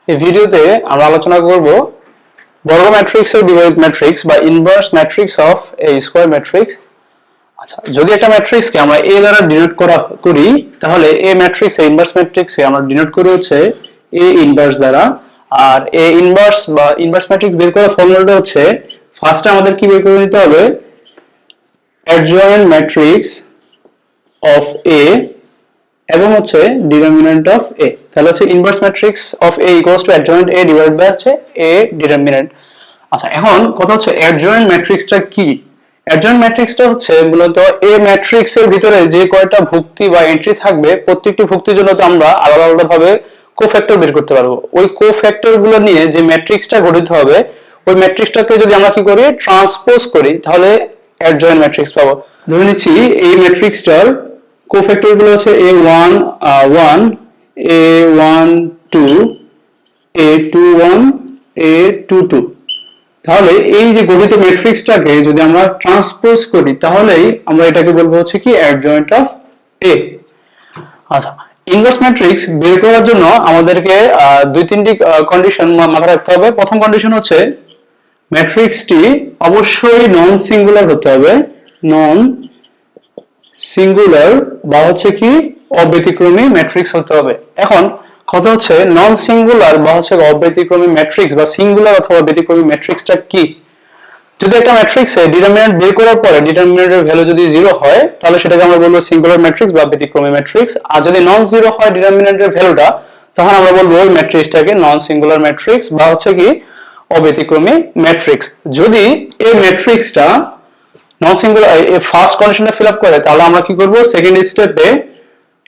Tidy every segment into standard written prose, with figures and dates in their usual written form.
এই ভিডিওতে আমরা আলোচনা করব বর্গ ম্যাট্রিক্সের বিপরীত ম্যাট্রিক্স বা inverse matrix of A square matrix. আচ্ছা, যদি একটা ম্যাট্রিক্সকে আমরা এ দ্বারা ডিনোট করি তাহলে এ ম্যাট্রিক্স এ ইনভার্স ম্যাট্রিক্সকে আমরা ডিনোট করি হচ্ছে এ ইনভার্স দ্বারা। আর এ ইনভার্স বা ইনভার্স ম্যাট্রিক্স বের করার ফর্মুলাটা হচ্ছে ফার্স্টে আমাদের কি বের করে নিতে হবে, অ্যাডজয়েন্ট ম্যাট্রিক্স অফ এ এবং হচ্ছে ডিটারমিনেন্ট অফ এ। তাহলে হচ্ছে inverse matrix of A equals to adjoint A divide by হচ্ছে এ ডিটারমিনেন্ট। আচ্ছা, এখন কথা হচ্ছে অ্যাডজয়েন্ট ম্যাট্রিক্সটা কি। অ্যাডজয়েন্ট ম্যাট্রিক্সটা হচ্ছে মূলত এ ম্যাট্রিক্সের ভিতরে যে কয়টা ভুক্তি বা এন্ট্রি থাকবে প্রত্যেকটি ভুক্তির জন্য তো আমরা আলাদা আলাদা ভাবে কোফ্যাক্টর বের করতে পারবো। ওই কোফ্যাক্টর গুলো নিয়ে যে ম্যাট্রিক্সটা গঠিত হবে ওই ম্যাট্রিক্সটাকে যদি আমরা কি করি ট্রান্সপোজ করি তাহলে অ্যাডজয়েন্ট ম্যাট্রিক্স পাবো। ধরে নিচ্ছি এই ম্যাট্রিক্সটার কোফ্যাক্টর গুলো হচ্ছে a1 1 a1 2 a21 a22। তাহলে এই যে গঠিত ম্যাট্রিক্সটাকে যদি আমরা ট্রান্সপোজ করি তাহলেই আমরা এটাকে বলবো হচ্ছে কি অ্যাডজয়েন্ট অফ এ। আচ্ছা, ইনভার্স ম্যাট্রিক্স বের করার জন্য আমাদেরকে দুই তিনটি কন্ডিশন মাথায় রাখতে হবে। প্রথম কন্ডিশন হচ্ছে ম্যাট্রিক্সটি অবশ্যই নন সিঙ্গুলার হতে হবে, নন সিঙ্গুলার বা হচ্ছে কি অব্যতিক্রমী ম্যাট্রিক্স হতে হবে। এখন কথা হচ্ছে নন সিঙ্গুলার বা হচ্ছে অব্যতিক্রমী ম্যাট্রিক্স বা সিঙ্গুলার অথবা ব্যতিক্রমী ম্যাট্রিক্সটা কি। যদি একটা ম্যাট্রিক্সে ডিটারমিনেন্ট বের করার পরে ডিটারমিনেন্টের ভ্যালু যদি 0 হয় তাহলে সেটাকে আমরা বলবো সিঙ্গুলার ম্যাট্রিক্স বা ব্যতিক্রমী ম্যাট্রিক্স। আর যদি নন 0 হয় ডিটারমিনেন্টের ভ্যালুটা তখন আমরা বলবো ওই ম্যাট্রিক্সটাকে নন সিঙ্গুলার ম্যাট্রিক্স বা হচ্ছে কি অব্যতিক্রমী ম্যাট্রিক্স। যদি এই ম্যাট্রিক্সটা নন সিঙ্গুলার এই ফার্স্ট কন্ডিশনটা ফিল আপ করে তাহলে আমরা কি করব, সেকেন্ড স্টেপে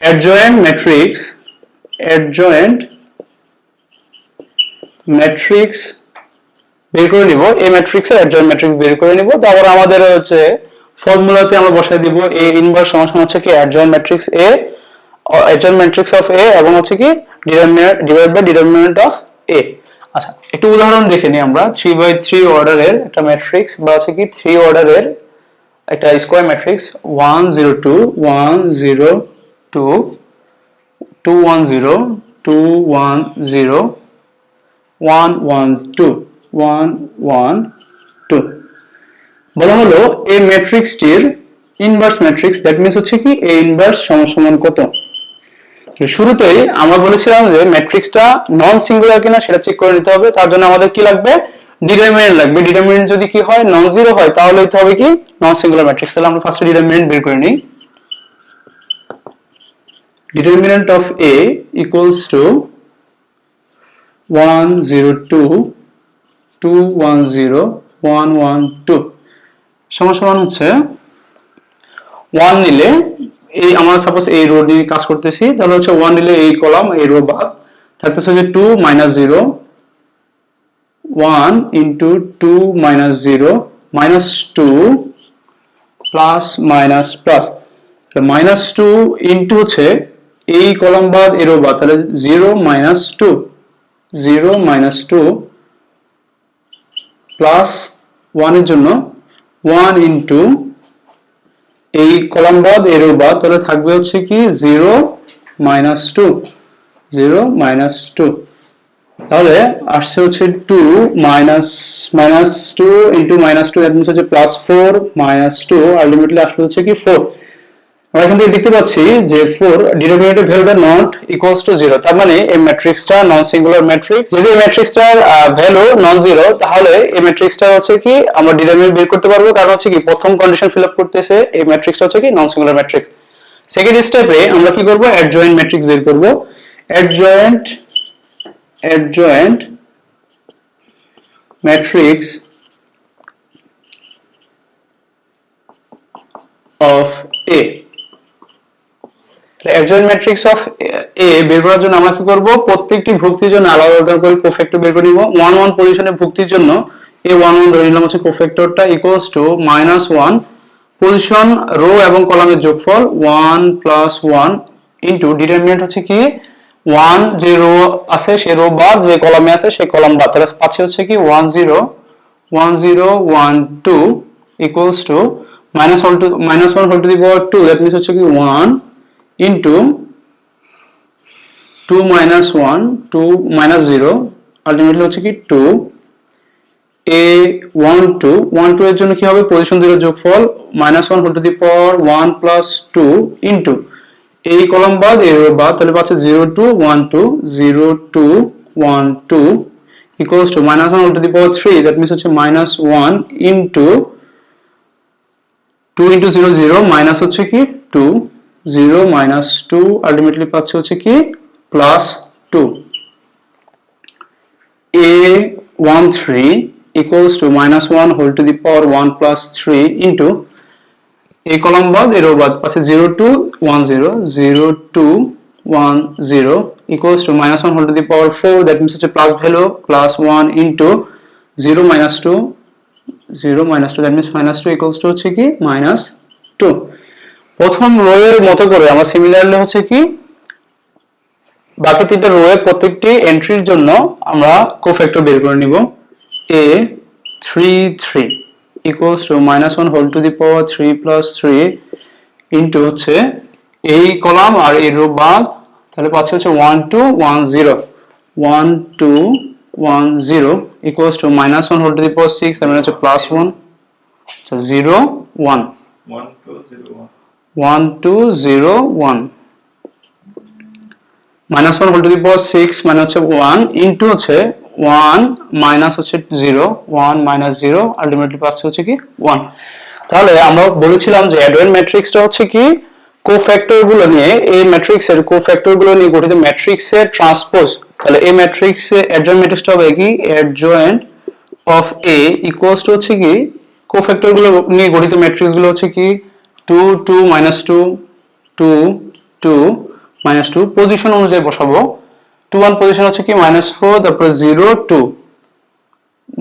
অ্যাডজয়েন্ট ম্যাট্রিক্স বের করে নিব। এই ম্যাট্রিক্সের অ্যাডজয়েন্ট ম্যাট্রিক্স বের করে নিব। তারপর আমাদের হচ্ছে ফর্মুলাতে আমরা বসাই দিব এ ইনভার্স সমান হচ্ছে কি adjoint matrix A, adjoint matrix of A এবং হচ্ছে কি determinant divide by determinant of A. আচ্ছা, একটু উদাহরণ দেখে নিই আমরা। 3/3 অর্ডারের একটা ম্যাট্রিক্স বা হচ্ছে কি 3 অর্ডারের একটা স্কয়ার ম্যাট্রিক্স 1 0 2 1 0 2 2 1 0 2 1 0 1 1 2 1 1 2 বলা হলো এই ম্যাট্রিক্সটির ইনভার্স ম্যাট্রিক্স। দ্যাট মিন্স হচ্ছে কি এ ইনভার্স সমান কত। শুরুতেই আমরা বলেছিলাম যে ম্যাট্রিক্সটা নন সিঙ্গুলার কিনা সেটা চেক করে নিতে হবে। তার জন্য আমাদের কি লাগবে, ডিটারমিনেন্ট লাগবে। ডিটারমিনেন্ট যদি কি হয় নন জিরো হয় তাহলে হতে হবে কি নন সিঙ্গুলার ম্যাট্রিক্স। তাহলে আমরা ফার্স্টে ডিটারমিনেন্ট বের করে নিই। Determinant of A equals to 1 0 2 2 1 0 1 1 2 সমান হচ্ছে 1 নিলে এই আমরা সাপোজ এই রো নিয়ে কাজ করতেছি তাহলে হচ্ছে 1 নিলে এই কলাম এই রো বাদ থাকতেছে হচ্ছে 2 0 1 into 2 minus 0 minus 2 plus minus plus minus 2 into হচ্ছে এই কলাম বাদ এর রো বাদ তাহলে 0 minus 2 0 minus 2 plus 1 এর জন্য 1 into এই কলাম বাদ এর রো বাদ তাহলে থাকবে হচ্ছে কি 0 minus 2 0 minus 2। তাহলে আসছে হচ্ছে 2 minus 2 into minus 2 that means হচ্ছে প্লাস 4 minus 2 আলটিমেটলি আসলে হচ্ছে কি 4। আমরা এখান থেকে দেখতে পাচ্ছি যে 4 ডিটারমিনেন্টের ভ্যালুটা নট ইকুয়ালস টু 0। তার মানে এই ম্যাট্রিক্সটা নন সিঙ্গুলার ম্যাট্রিক্স। যদি এই ম্যাট্রিক্সটার ভ্যালু নন জিরো তাহলে এই ম্যাট্রিক্সটা হচ্ছে কি আমরা ডিটারমিনেন্ট বের করতে পারবো, কারণ হচ্ছে কি প্রথম কন্ডিশন ফিল আপ করতেছে এই ম্যাট্রিক্সটা হচ্ছে কি নন সিঙ্গুলার ম্যাট্রিক্স। সেকেন্ড স্টেপে আমরা কি করব, অ্যাডজয়েন্ট ম্যাট্রিক্স বের করব। Adjoint matrix of A। Adjoint matrix of A বের করার জন্য আমরা কি করব, প্রত্যেকটি ভুক্তির জন্য আলাদা আলাদা করে কোফ্যাক্টর বের করে নিব। 1 1 পজিশনে ভুক্তির জন্য এই 1 1 ধরে নিলাম হচ্ছে কোফ্যাক্টরটা ইকুয়ালস টু -1 পজিশন রো এবং কলামের যোগফল 1 প্লাস 1 ইনটু ডিটারমিনেন্ট হচ্ছে কি 1 যে রো আছে সে রো বাদ যে কলামে আছে সেই কলাম বাদ। তাহলে পাচ্ছি হচ্ছে কি 1 0 1 0 1 2 equals to -1 whole to the power 2 that means হচ্ছে কি 1 into 2 minus 1 2 minus 0 আলটিমেটলি হচ্ছে কি 2 a12 এর জন্য কি হবে পজিশন 0 যোগফল -1 whole to the power 1 plus 2 into এই কলাম বাদ এর বাদ তাহলে পাচ্ছে 0 2 1 2 0 2 1 2 equals to -1 whole to the power 3 that means হচ্ছে -1 into 2 into 0 0 minus হচ্ছে কি 2 0 minus 2 ultimately পাচ্ছে হচ্ছে কি plus 2 a13 equals to -1 whole to the power 1 plus 3 into এই কলাম বাদ এর বাদ পাচ্ছে 0 2 1 0 0 2 1 0 equals to -1 whole to the power 4 that means হচ্ছে plus value plus 1 into 0 minus 2 0 minus 2 that means -2 equals to হচ্ছে কি -2 প্রথম রো এর মতো করে আমরা সিমিলারলি হচ্ছে কি বাকি তিনটা রো এর প্রত্যেকটি এন্ট্রির জন্য আমরা কোফ্যাক্টর বের করে নিব a33 equals to -1 whole to the power 3 plus 3 into হচ্ছে এই কলাম আর এই রো বাদ তাহলে পাচ্ছি হচ্ছে 1 2 1 0 1 2 1 0 equals to -1 whole to the power 6 তার মানে হচ্ছে plus 1 so 0 1 1 2 0 1 -1 whole to the power 6 মানে হচ্ছে 1 into হচ্ছে 1 minus হচ্ছে 0 1 minus 0 আলটিমেটলি পাচ্ছি হচ্ছে কি 1 তাহলে আমরা বলেছিলাম যে অ্যাডজয়েন্ট ম্যাট্রিক্সটা হচ্ছে কি কোফ্যাক্টর গুলো নিয়ে এই ম্যাট্রিক্সের কোফ্যাক্টর গুলো নিয়ে গঠিত ম্যাট্রিক্সের ট্রান্সপোজ তাহলে এই ম্যাট্রিক্সে অ্যাডজয়েন্ট ম্যাট্রিক্সটা হবে কি adjoint of A equals to হচ্ছে কি কোফ্যাক্টর গুলো নিয়ে গঠিত ম্যাট্রিক্স গুলো হচ্ছে কি 2 2 -2 2 2 -2 পজিশন অনুযায়ী বসাবো 2 1 পজিশন হচ্ছে কি -4 তারপর 0 2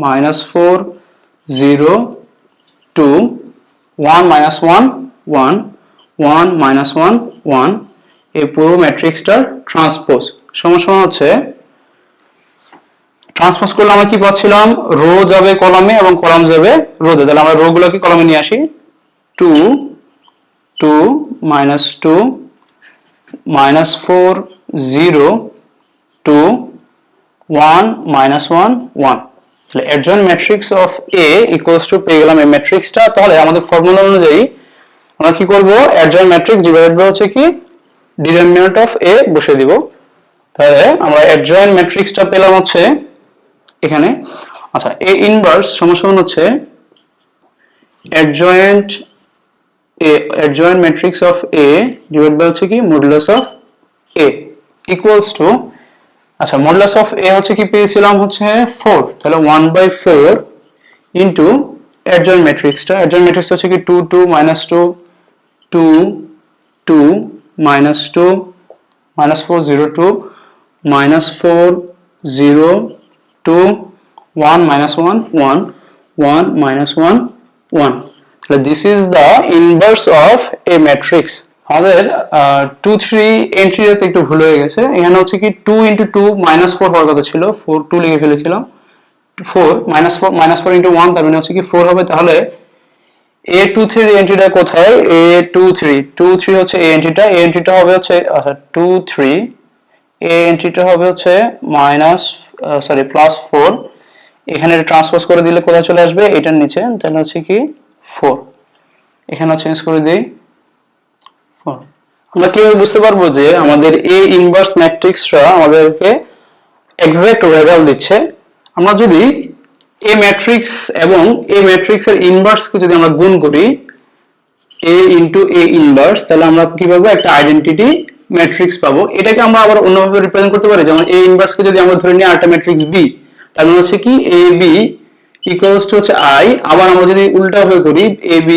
-4 0 2 1 -1 1 1 -1 1 এই পুরো ম্যাট্রিক্সটার ট্রান্সপোজ সমান হচ্ছে ট্রান্সপোজ করলে আমরা কি পাচ্ছিলাম রো যাবে কলামে এবং কলাম যাবে রোতে তাহলে আমরা রো গুলোকে কলামে নিয়ে আসি 2 2 -2 -4 0 2 1 -1 1 তাহলে adjoint matrix of A equals two পেয়ে গেলাম এই ম্যাট্রিক্সটা তাহলে আমাদের ফর্মুলা অনুযায়ী আমরা কি করব অ্যাডজয়েন্ট ম্যাট্রিক্স ডিভাইডেড বাই হচ্ছে কি ডিটারমিনেন্ট অফ এ বসিয়ে দিব তাহলে আমরা অ্যাডজয়েন্ট ম্যাট্রিক্সটা পেলাম হচ্ছে এখানে আচ্ছা এ ইনভার্স সমান হচ্ছে adjoint matrix of A divided by হচ্ছে কি modulus of A equals to আচ্ছা মডুলাস অফ এ হচ্ছে কি পেয়েছিলাম হচ্ছে 4 তাহলে 1/4 ইনটু অ্যাডজয়েন্ট ম্যাট্রিক্সটা হচ্ছে কি 2 2 -2 2 2 -2 -4 0 2 -4 0 2 1 -1 1 1 -1 1 তাহলে this is the inverse of A matrix আমাদের 2 3 এন্ট্রিতে একটু ভুল হয়ে গেছে এখানে হচ্ছে কি 2 into 2 -4 হওয়ার কথা ছিল 4 2 লিখে ফেলেছিলাম 4 -4 into 1 তার মানে হচ্ছে কি 4 হবে তাহলে A23 এন্ট্রিটা কোথায় A23 হচ্ছে এই এন্ট্রিটা হবে হচ্ছে আচ্ছা 23 এই এন্ট্রিটা হবে হচ্ছে +4 এখানে ট্রান্সপোজ করে দিলে কোথায় চলে আসবে এটার নিচে তাহলে হচ্ছে কি 4 এখানে চেঞ্জ করে দেই 4 আমরা কিভাবে বুঝতে পারবো যে আমাদের A ইনভার্স ম্যাট্রিক্সটা আমাদেরকে এক্সাক্ট রেজাল্ট দিচ্ছে আমরা যদি A ম্যাট্রিক্স এবং A ম্যাট্রিক্সের ইনভার্সকে যদি আমরা গুণ করি A into A ইনভার্স তাহলে আমরা কি পাবো একটা আইডেন্টিটি ম্যাট্রিক্স পাবো এটাকে আমরা আবার অন্যভাবে রিপ্রেজেন্ট করতে পারি যেমন A ইনভার্সকে যদি আমরা ধরে নিই আরেকটা ম্যাট্রিক্স B তার মানে হচ্ছে কি AB ইকুয়ালস টু হচ্ছে I আবার আমরা যদি উল্টাভাবে করি AB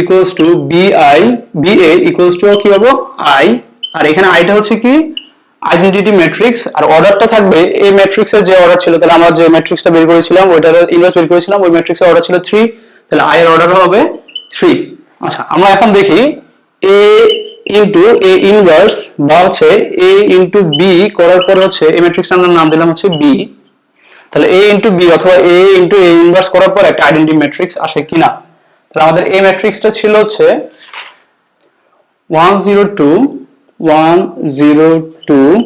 equals to BA equals to কি পাবো I আর এখানে আইটা হচ্ছে কি আইডেন্টিটি ম্যাট্রিক্স আর অর্ডারটা থাকবে এই ম্যাট্রিক্সের যে অর্ডার ছিল তাহলে আমরা যে ম্যাট্রিক্সটা বের করেছিলাম ওইটার ইনভার্স বের করেছিলাম ওই ম্যাট্রিক্সের অর্ডার ছিল 3 তাহলে I এর অর্ডার হবে 3 আচ্ছা আমরা এখন দেখি A into A ইনভার্স বা হচ্ছে A into B করার পর হচ্ছে এই ম্যাট্রিক্সটার আমরা নাম দিলাম হচ্ছে B তাহলে A into B অথবা A into A ইনভার্স করার পর একটা আইডেন্টিটি ম্যাট্রিক্স আসে কিনা তাহলে আমাদের এই ম্যাট্রিক্সটা ছিল হচ্ছে 1 0 2 1 0 2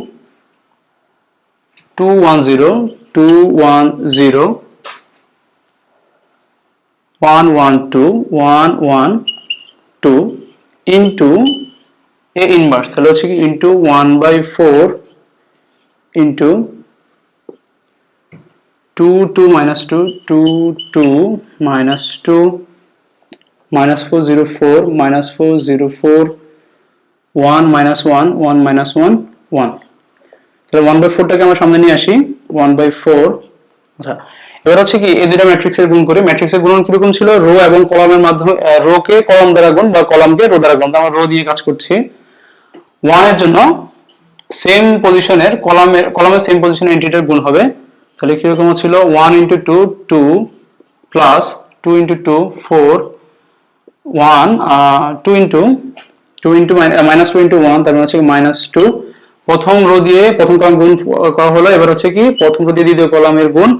210 210 112 112 ইন্টু এ ইনভার্স, তাহলে হচ্ছে কি into 1/4 into 2 2 minus 2 2 2 minus 2 minus 404 minus 404 1 minus 1 1 minus 1 1, তাহলে 1/4টাকে আমরা সামনে নিয়ে আসি 1/4। আচ্ছা, এবার হচ্ছে কি এই দুটো ম্যাট্রিক্সের গুণ করে, ম্যাট্রিক্সের গুণন কিরকম ছিল, রো এবং কলামের মাধ্যমে, রো কে কলাম দ্বারা গুণ বা কলামকে রো দ্বারা গুণ, আমরা রো দিয়ে কাজ করছি। 1 এর জন্য সেম পজিশনের কলামের সেম পজিশনের এন্ট্রিটার গুণ হবে, তাহলে কিরকম ছিল 1 into 2 2 plus 2 into 2 4 1 2 into minus 2 into 1, তার মানে হচ্ছে মাইনাস 2। প্রথম রো দিয়ে প্রথম কলাম গুণ করা হলো, এবার হচ্ছে কি প্রথম রো দিয়ে দ্বিতীয় কলামের গুণ,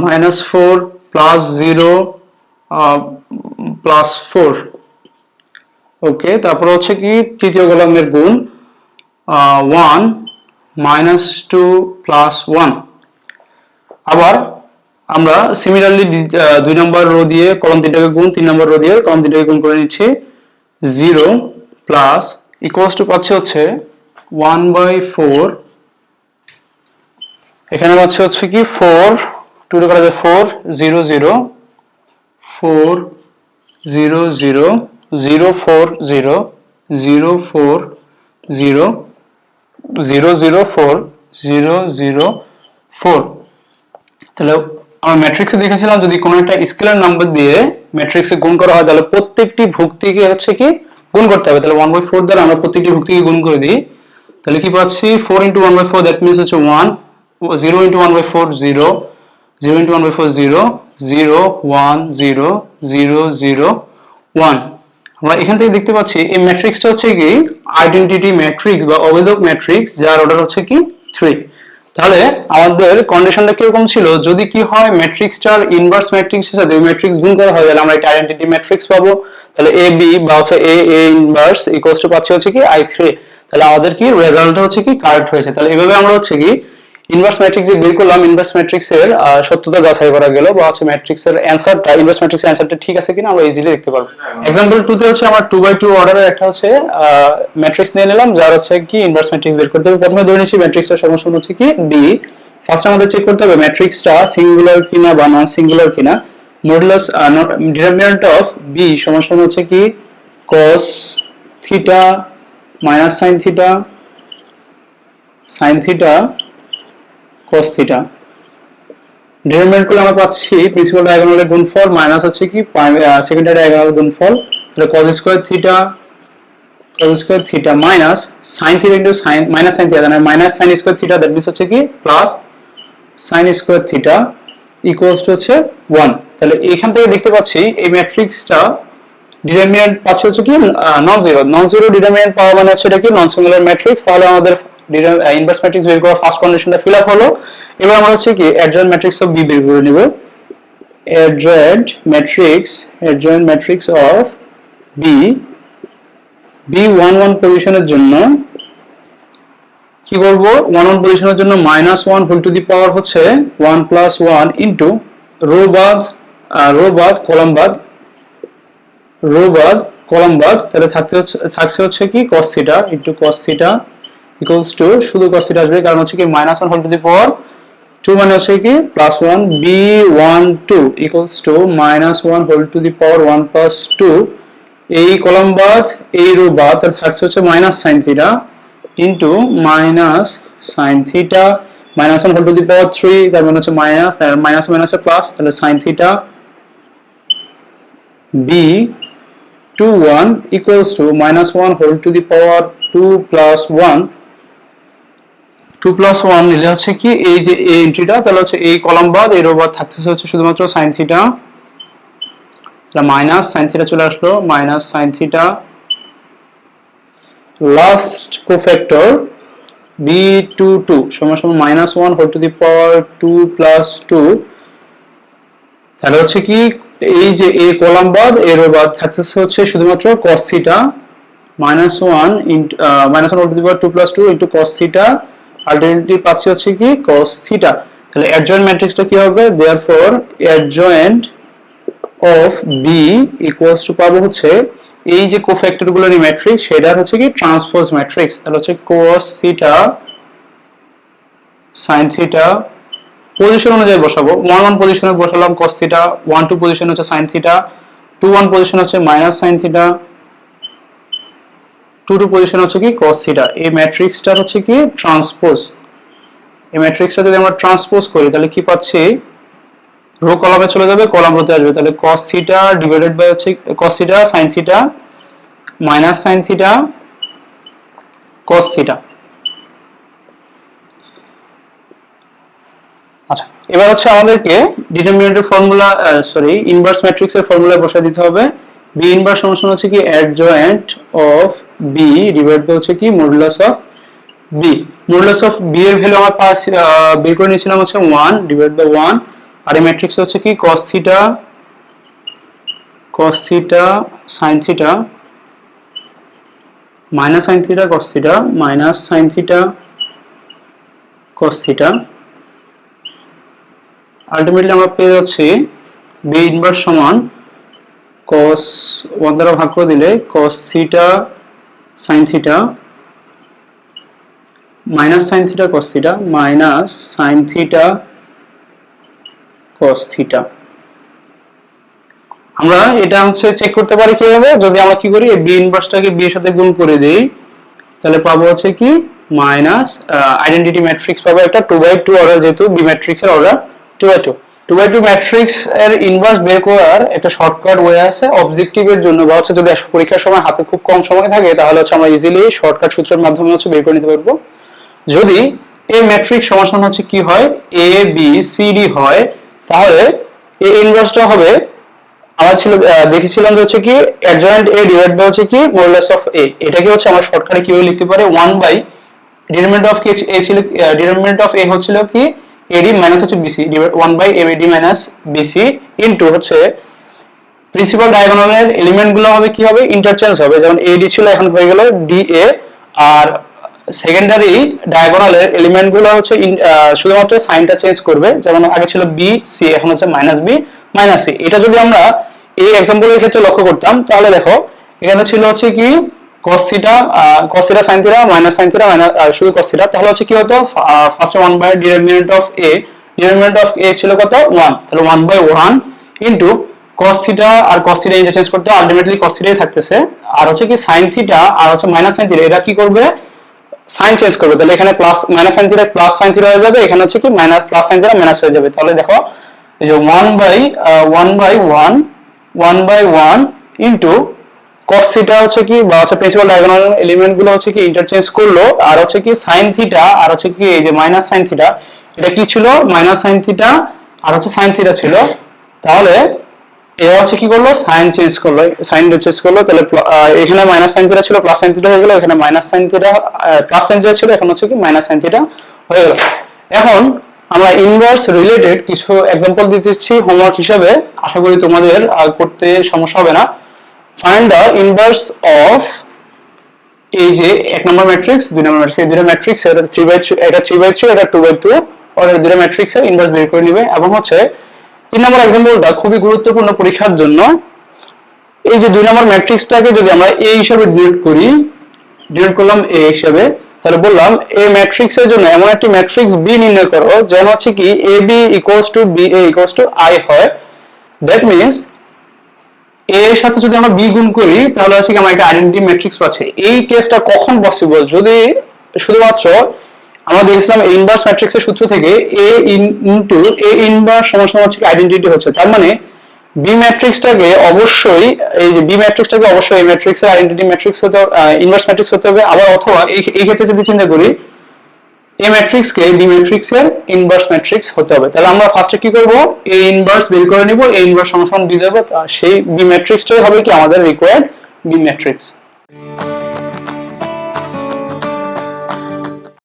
-4 প্লাস 0 প্লাস 4, ওকে। তারপর হচ্ছে কি তৃতীয় কলামের গুণ 1 -2 প্লাস 1। আবার আমরা সিমিলারলি 2 নম্বর রো দিয়ে কলাম 3টাকে গুণ, 3 নম্বর রো দিয়ে কলাম 3টাকে গুণ করে নিচ্ছি, 0 প্লাস ইকুয়ালস টু পাচ্ছে হচ্ছে 1/4, এখানে পাচ্ছে হচ্ছে কি 4 2 করা যায় 4 0 0 4 0 0 0 4 0 0 4 0 0 0 4 0 0 4। তাহলে আমরা ম্যাট্রিক্সে দেখেছিলাম যদি কোনো একটা স্কেলার নাম্বার দিয়ে ম্যাট্রিক্সে গুণ করা হয় তাহলে প্রত্যেকটি ভুক্তিকে হচ্ছে কি গুণ করতে হবে, তাহলে 1/4 দ্বারা আমরা প্রত্যেকটি ভুক্তিকে গুণ করে দিই, তাহলে কি পাচ্ছি 4 into 1/4 দ্যাট মিন্স হচ্ছে 1, 0 into 1/4 0, 0 into 1/4 0 0 1 0 0 0 1। আমরা এখান থেকে দেখতে পাচ্ছি এই ম্যাট্রিক্সটা হচ্ছে কি আইডেন্টিটি ম্যাট্রিক্স বা অবেদক ম্যাট্রিক্স, যার অর্ডার হচ্ছে কি 3। তাহলে আমাদের কন্ডিশনটা কিরকম ছিল, যদি কি হয় ম্যাট্রিক্সটার ইনভার্স ম্যাট্রিক্সের সাথে ওই ম্যাট্রিক্স গুণ করা হয় তাহলে আমরা একটা আইডেন্টিটি ম্যাট্রিক্স পাবো, তাহলে এ বি বা হচ্ছে এ এ ইনভার্স ইকুয়ালস টু পাচ্ছি হচ্ছে কি I3, তাহলে আমাদের কি রেজাল্টটা হচ্ছে কি কারেক্ট হয়েছে। তাহলে এভাবে আমরা হচ্ছে কি ইনভার্স ম্যাট্রিক্স যে বের করলাম, ইনভার্স ম্যাট্রিক্সের সত্যতা যাচাই করা গেল বা হচ্ছে ম্যাট্রিক্সের অ্যানসারটা, ইনভার্স ম্যাট্রিক্সের অ্যানসারটা ঠিক আছে কিনা আমরা ইজিলি দেখতে পারবো। एग्जांपल 2 তে হচ্ছে আমরা 2/2 অর্ডারের একটা হচ্ছে ম্যাট্রিক্স নিয়ে নিলাম যার হচ্ছে কি ইনভার্স ম্যাট্রিক্স বের করতে হবে। প্রথমে ধরে নিচ্ছি ম্যাট্রিক্সের সমান হচ্ছে কি বি। ফার্স্ট আমাদের চেক করতে হবে ম্যাট্রিক্সটা সিঙ্গুলার কিনা বা নন সিঙ্গুলার কিনা। মডুলাস ডিটারমিন্যান্ট অফ বি সমান হচ্ছে কি cos theta minus sin theta sin theta cos theta. Determinant করলে আমরা পাচ্ছি প্রিন্সিপাল ডায়াগোনালের গুণফল মাইনাস হচ্ছে কি সেকেন্ডারি ডায়াগোনাল গুণফল, তাহলে cos square theta minus sin theta into sin minus sin theta, মানে minus sin square theta that means হচ্ছে কি plus sin square theta equals to হচ্ছে 1। তাহলে এখান থেকে দেখতে পাচ্ছি এই ম্যাট্রিক্সটা ডিটারমিন্যান্ট পাচ্ছে হচ্ছে কি নন জিরো ডিটারমিন্যান্ট পাওয়া মানে হচ্ছে এটা কি নন সিঙ্গুলার ম্যাট্রিক্স। তাহলে আমাদের ইনভার্স ম্যাট্রিক্স বের করার ফার্স্ট কন্ডিশনটা ফিল আপ হলো। এবার আমরা হচ্ছে কি অ্যাডজয়েন্ট ম্যাট্রিক্স অফ বি বের করে নেব। Adjoint matrix of B, B 1 1 পজিশনের জন্য কি করব, 1 1 পজিশনের জন্য -1 হোল টু দি পাওয়ার হচ্ছে 1 প্লাস 1 ইনটু রো বাদ কলাম বাদ, তাহলে থাকছে হচ্ছে কি cos theta into cos theta equals two শুধু cos থিটা আসবে কারণ হচ্ছে কি -1 হোল টু দি পাওয়ার 2 মানে হচ্ছে কি +1 b12 equals to -1 whole to the power 1 plus 2, এই কলাম বাদ এই রো বাদ, তাহলে থাকছে হচ্ছে sin theta into sin theta -1 whole to the power 3, তার মানে হচ্ছে মাইনাস, তার মাইনাস মাইনাসে প্লাস, তাহলে sin theta b21 equals to -1 whole to the power 2 plus 1 নিলে হচ্ছে কি এই যে এই এন্ট্রিটা, তাহলে হচ্ছে এই কলাম বাদ এই রো বাদ থাকতেছে হচ্ছে শুধুমাত্র sin থিটা, তাহলে মাইনাস sin থিটা চলে আসলো sin theta, last cofactor b22 সমান -1 whole to the power 2 plus 2, তাহলে হচ্ছে কি এই যে এই কলাম বাদ এর বাদ থাকতেছে হচ্ছে শুধুমাত্র cos theta -1 whole to the power 2 plus 2 into cos theta, alternative পাচ্ছি হচ্ছে কি cos থিটা। তাহলে অ্যাডজয়েন্ট ম্যাট্রিক্সটা কি হবে, therefore adjoint of B equals to পাবো হচ্ছে এই যে কোফ্যাক্টর গুলোর ম্যাট্রিক্স সেটা হচ্ছে কি ট্রান্সপোজ ম্যাট্রিক্স। তাহলে হচ্ছে cos theta sin theta position অনুযায়ী বসাবো, 1 1 পজিশনে বসালাম cos থিটা, 1 2 পজিশন হচ্ছে sin থিটা, 2 1 পজিশন হচ্ছে মাইনাস sin থিটা, 2 2 পজিশন হচ্ছে কি cos থিটা। এই ম্যাট্রিক্সটা হচ্ছে কি ট্রান্সপোজ। এই ম্যাট্রিক্সটা যদি আমরা ট্রান্সপোজ করি তাহলে কি পাচ্ছি, রো কলামে চলে যাবে, কলাম রোতে আসবে। তাহলে cos থিটা ডিভাইডেড বাই হচ্ছে cos theta sin theta minus sin theta cos theta. আচ্ছা, এবার হচ্ছে আমাদেরকে ডিটারমিনেন্টের ফর্মুলা ইনভার্স ম্যাট্রিক্সের ফর্মুলা বসায় দিতে হবে। বি ইনভার্স সমান হচ্ছে কি adjoint of B divide by হচ্ছে কি modulus of B. Modulus of B এর ভ্যালু আমরা বের করে নিয়েছিলাম হচ্ছে 1 ডিভাইড বাই 1, আর এই ম্যাট্রিক্স হচ্ছে কি cos theta sin theta minus sin theta cos theta minus sin theta cos theta. Ultimately আমরা পেয়ে যাচ্ছি বি ইনভার্স সমান cos 1 দ্বারা ভাগ করে দিলে cos theta sin theta minus sin theta cos theta minus sin theta cos theta. আমরা এটা হচ্ছে চেক করতে পারি কিভাবে, যদি আমরা কি করি এই বি ইনভার্সটাকে বি এর সাথে গুণ করে দেই তাহলে পাবো হচ্ছে কি মাইনাস আইডেন্টিটি ম্যাট্রিক্স পাবো একটা 2/2 অর্ডার, যেহেতু বি ম্যাট্রিক্সের অর্ডার 2/2। 2/2 ম্যাট্রিক্স এর ইনভার্স বের করার একটা শর্টকাট ওয়ে আছে অবজেক্টিভের জন্য, বা হচ্ছে যদি পরীক্ষার সময় হাতে খুব কম সময় থাকে তাহলে হচ্ছে আমরা ইজিলি শর্টকাট সূত্রের মাধ্যমে হচ্ছে বের করে নিতে পারবো। যদি এই ম্যাট্রিক্স সমান হচ্ছে কি হয় এ বি সি ডি হয়, তাহলে এই ইনভার্সটা হবে আমরা দেখেছিলাম যে হচ্ছে কি অ্যাডজয়েন্ট এ ডিভাইড বাই হচ্ছে কি মডুলাস অফ এ। এটাকে হচ্ছে আমরা শর্টকাটে কিভাবে লিখতে পারি 1 বাই ডিটারমিনেন্ট অফ কে এ ছিল, ডিটারমিনেন্ট অফ এ হচ্ছিল কি এডি মাইনাস হচ্ছে BC divide 1 by AD minus BC into হচ্ছে প্রিন্সিপাল ডায়াগোনালের এলিমেন্ট গুলো হবে কি হবে ইন্টারচেঞ্জ হবে, যেমন এডি ছিল এখন হয়ে গেল ডি এ, আর সেকেন্ডারি ডায়াগোনালের এলিমেন্ট গুলো হচ্ছে শুধুমাত্র সাইনটা চেঞ্জ করবে, যেমন আগে ছিল বি সি এখন হচ্ছে মাইনাস বি মাইনাস সি। এটা যদি আমরা এই এক্সাম্পলের ক্ষেত্রে লক্ষ্য করতাম তাহলে দেখো এখানে ছিল হচ্ছে কি cos theta sin theta minus sin theta minus শুধু cos থিটা, তাহলে হচ্ছে কি হতো ফার্স্টে 1 বাই ডিটারমিনেন্ট অফ এ ছিল কত 1, তাহলে 1 বাই 1 ইনটু cos থিটা আর cos থিটা ইন্টারচেঞ্জ করতে আলটিমেটলি cos থিটাই থাকতেছে, আর হচ্ছে কি sin থিটা আর হচ্ছে মাইনাস sin থিটা এটা কি করবে সাইন চেঞ্জ করবে, তাহলে এখানে plus minus sin theta plus sin theta হয়ে যাবে, এখানে হচ্ছে কি minus plus sin theta minus হয়ে যাবে। তাহলে দেখো এই যে 1 বাই 1 ইনটু cos থিটা হচ্ছে কি বা হচ্ছে প্রিন্সিপাল ডায়াগোনাল এলিমেন্ট গুলো হচ্ছে কি ইন্টারচেঞ্জ করলো, আর হচ্ছে কি sin থিটা আর হচ্ছে কি এই যে মাইনাস sin থিটা এটা কি ছিল মাইনাস sin থিটা আর হচ্ছে sin থিটা ছিল, তাহলে এটা হচ্ছে কি করলো সাইন চেঞ্জ করলো, সাইন চেঞ্জ করলো, তাহলে এখানে মাইনাস sin থিটা ছিল প্লাস sin থিটা হয়ে গেল, এখানে minus sin theta plus sin theta ছিল এখন হচ্ছে কি মাইনাস sin থিটা হয়ে গেল। এখন আমরা ইনভার্স রিলেটেড কিছু एग्जांपल দিতেছি হোমওয়ার্ক হিসেবে, আশা করি তোমাদের করতে সমস্যা হবে না। ফাইন্ড দ্য ইনভার্স অফ এই যে এক নম্বর ম্যাট্রিক্স দুই নম্বর ম্যাট্রিক্স, এই দুটো ম্যাট্রিক্স এটা 3/3 এটা 3/3 এটা 2/2 আর এই দুটো ম্যাট্রিক্সের ইনভার্স বের করে নেবে। এবং হচ্ছে তিন নম্বর एग्जांपलটা খুবই গুরুত্বপূর্ণ পরীক্ষার জন্য। এই যে দুই নম্বর ম্যাট্রিক্সটাকে যদি আমরা a হিসেবে ডিনোট করলাম a হিসেবে, তাহলে বললাম এই ম্যাট্রিক্সের জন্য এমন একটি ম্যাট্রিক্স b নির্ণয় করো যেন হচ্ছে কি ab = ba = i হয়। দ্যাট মিন্স a এর সাথে যদি আমরা b গুণ করি তাহলে হচ্ছে কি আমরা একটা আইডেন্টিটি ম্যাট্রিক্স পাচ্ছি। এই কেসটা কখন পসিবল, যদি শুধুমাত্র আমরা দেখছিলাম ইনভার্স ম্যাট্রিক্সের সূত্র থেকে a ইনভার্স সমান হচ্ছে কি আইডেন্টিটি হচ্ছে, তার মানে বি ম্যাট্রিক্সটাকে অবশ্যই এই যে বি ম্যাট্রিক্সটাকে অবশ্যই এই ম্যাট্রিক্সের আইডেন্টিটি ম্যাট্রিক্স হতে ইনভার্স ম্যাট্রিক্স হতে হবে, আবার অথবা এই ক্ষেত্রে যদি চিন্তা করি এই ম্যাট্রিক্সকে বি ম্যাট্রিক্সের ইনভার্স ম্যাট্রিক্স হতে হবে। তাহলে আমরা ফার্স্টে কি করব a ইনভার্স বের করে নিব, a ইনভার্স সমান b দেব, সেই বি ম্যাট্রিক্সটাই হবে কি আমাদের রিকোয়ার্ড বি ম্যাট্রিক্স।